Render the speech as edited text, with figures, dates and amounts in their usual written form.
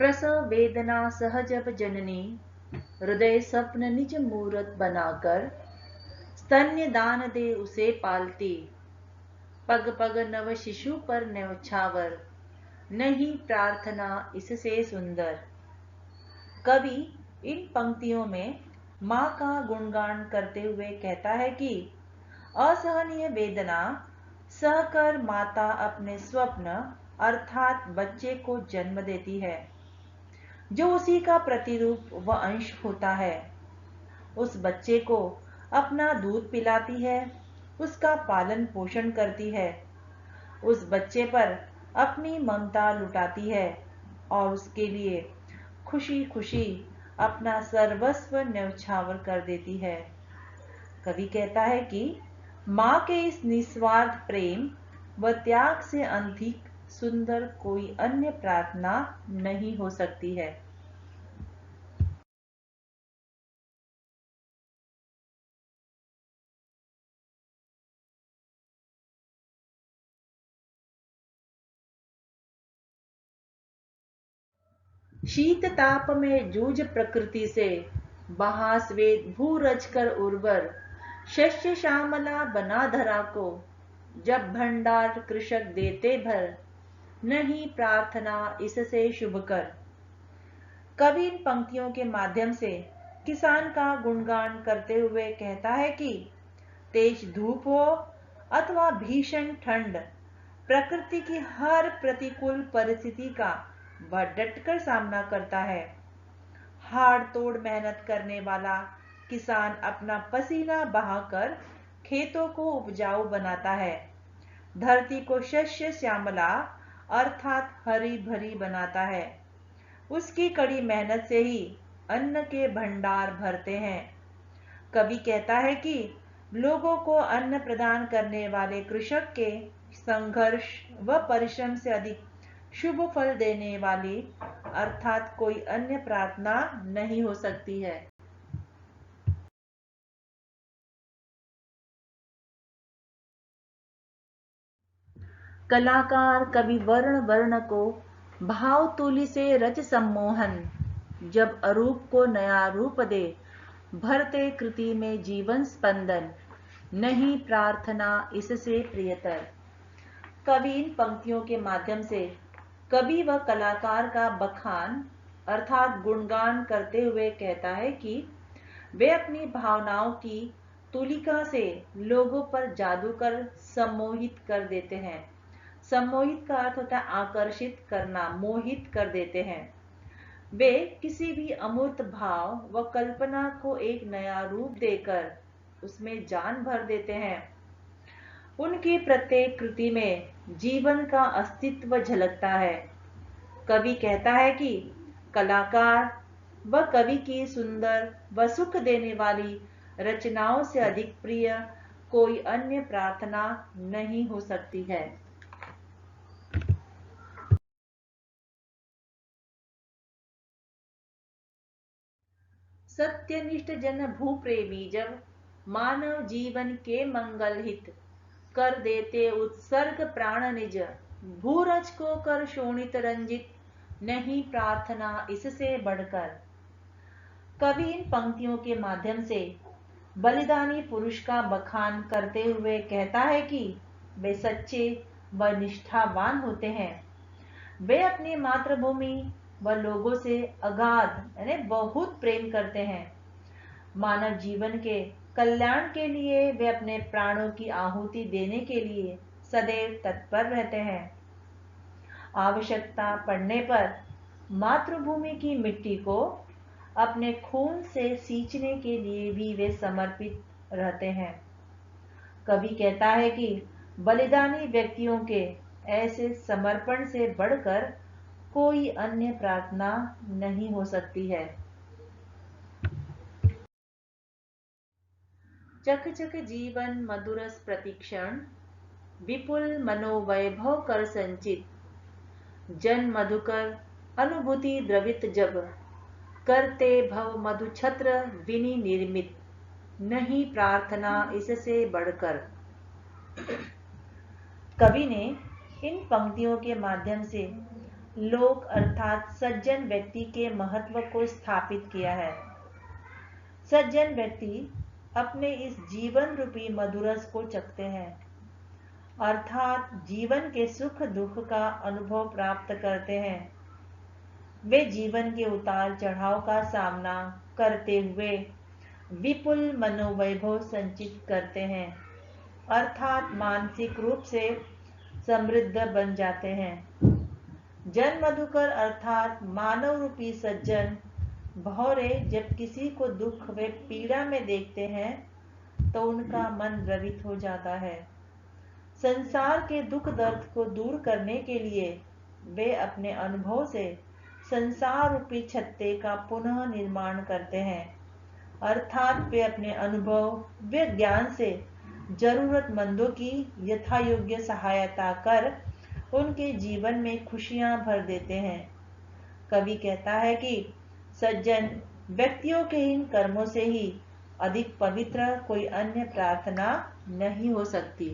प्रसव वेदना सहजब जननी, हृदय स्वप्न निज मूरत बनाकर, स्तन्य दान दे उसे पालती, पग पग नव शिशु पर न्यौछावर, नहीं प्रार्थना इससे सुंदर। कवि इन पंक्तियों में माँ का गुणगान करते हुए कहता है कि असहनीय वेदना सहकर माता अपने स्वप्न अर्थात बच्चे को जन्म देती है, जो उसी का प्रतिरूप व अंश होता है। उस बच्चे को अपना दूध पिलाती है, उसका पालन पोषण करती है, उस बच्चे पर अपनी ममता लुटाती है और उसके लिए खुशी खुशी अपना सर्वस्व न्यौछावर कर देती है। कवि कहता है कि माँ के इस निस्वार्थ प्रेम व त्याग से अधिक सुंदर कोई अन्य प्रार्थना नहीं हो सकती है। शीत ताप में जूझ प्रकृति से, बहास्वेद भू रच कर उर्वर, शस्य श्यामला बना धरा को, जब भंडार कृषक देते भर, नहीं प्रार्थना इससे शुभ कर। कवि इन पंक्तियों के माध्यम से किसान का गुणगान करते हुए कहता है कि तेज धूप हो अथवा भीषण ठंड, प्रकृति की हर प्रतिकूल परिस्थिति का वह डटकर सामना करता है। हाड़ तोड़ मेहनत करने वाला किसान अपना पसीना बहाकर खेतों को उपजाऊ बनाता है, धरती को शस्य श्यामला अर्थात हरी भरी बनाता है। उसकी कड़ी मेहनत से ही अन्न के भंडार भरते हैं। कवि कहता है कि लोगों को अन्न प्रदान करने वाले कृषक के संघर्ष व परिश्रम से अधिक शुभ फल देने वाली अर्थात कोई अन्य प्रार्थना नहीं हो सकती है। कलाकार कवि वर्ण वर्ण को भाव तुली से रच सम्मोहन, जब अरूप को नया रूप दे, भरते कृति में जीवन स्पंदन, नहीं प्रार्थना इससे प्रियतर। कवि इन पंक्तियों के माध्यम से कवि व कलाकार का बखान अर्थात गुणगान करते हुए कहता है कि वे अपनी भावनाओं की तुलिका से लोगों पर जादू कर सम्मोहित कर देते हैं। सम्मोहित का अर्थ होता है आकर्षित करना, मोहित कर देते हैं। वे किसी भी अमूर्त भाव व कल्पना को एक नया रूप देकर उसमें जान भर देते हैं। उनकी प्रत्येक कृति में जीवन का अस्तित्व झलकता है। कवि कहता है कि कलाकार व कवि की सुंदर व सुख देने वाली रचनाओं से अधिक प्रिय कोई अन्य प्रार्थना नहीं हो सकती है। सत्यनिष्ठ जन भूप्रेमी जब मानव जीवन के मंगल हित, कर देते उत्सर्ग प्राण निज, भूरज को कर शोणित रंजित, नहीं प्रार्थना इससे बढ़कर। कवि इन पंक्तियों के माध्यम से बलिदानी पुरुष का बखान करते हुए कहता है कि वे सच्चे व निष्ठावान होते हैं। वे अपनी मातृभूमि व लोगों से अगाध यानी बहुत प्रेम करते हैं। मानव जीवन के कल्याण के लिए वे अपने प्राणों की आहुति देने के लिए सदैव तत्पर रहते हैं। आवश्यकता पड़ने पर मातृभूमि की मिट्टी को अपने खून से सींचने के लिए भी वे समर्पित रहते हैं। कवि कहता है कि बलिदानी व्यक्तियों के ऐसे समर्पण से बढ़कर कोई अन्य प्रार्थना नहीं हो सकती है। चक चक जीवन मधुरस प्रतिक्षण, विपुल मनोवैभव कर संचित, जन मधुकर अनुभूति द्रवित जब, करते भव मधु छत्र विनि निर्मित, नहीं प्रार्थना इससे बढ़कर। कवि ने इन पंक्तियों के माध्यम से लोक अर्थात सज्जन व्यक्ति के महत्व को स्थापित किया है। सज्जन व्यक्ति अपने इस जीवन रूपी मधुरस को चखते हैं, अर्थात जीवन के सुख दुख का अनुभव प्राप्त करते हैं। वे जीवन के उतार चढ़ाव का सामना करते हुए विपुल मनोवैभव संचित करते हैं, अर्थात मानसिक रूप से समृद्ध बन जाते हैं। जन मधुकर अर्थात मानव रूपी सज्जन भौरे जब किसी को दुख व पीड़ा में देखते हैं तो उनका मन द्रवित हो जाता है। संसार के दुख दर्द को दूर करने के लिए वे अपने अनुभव से संसार रूपी छत्ते का पुनः निर्माण करते हैं, अर्थात वे अपने अनुभव व ज्ञान से जरूरतमंदों की यथा योग्य सहायता कर उनके जीवन में खुशियां भर देते हैं। कवि कहता है कि सज्जन व्यक्तियों के इन कर्मों से ही अधिक पवित्र कोई अन्य प्रार्थना नहीं हो सकती।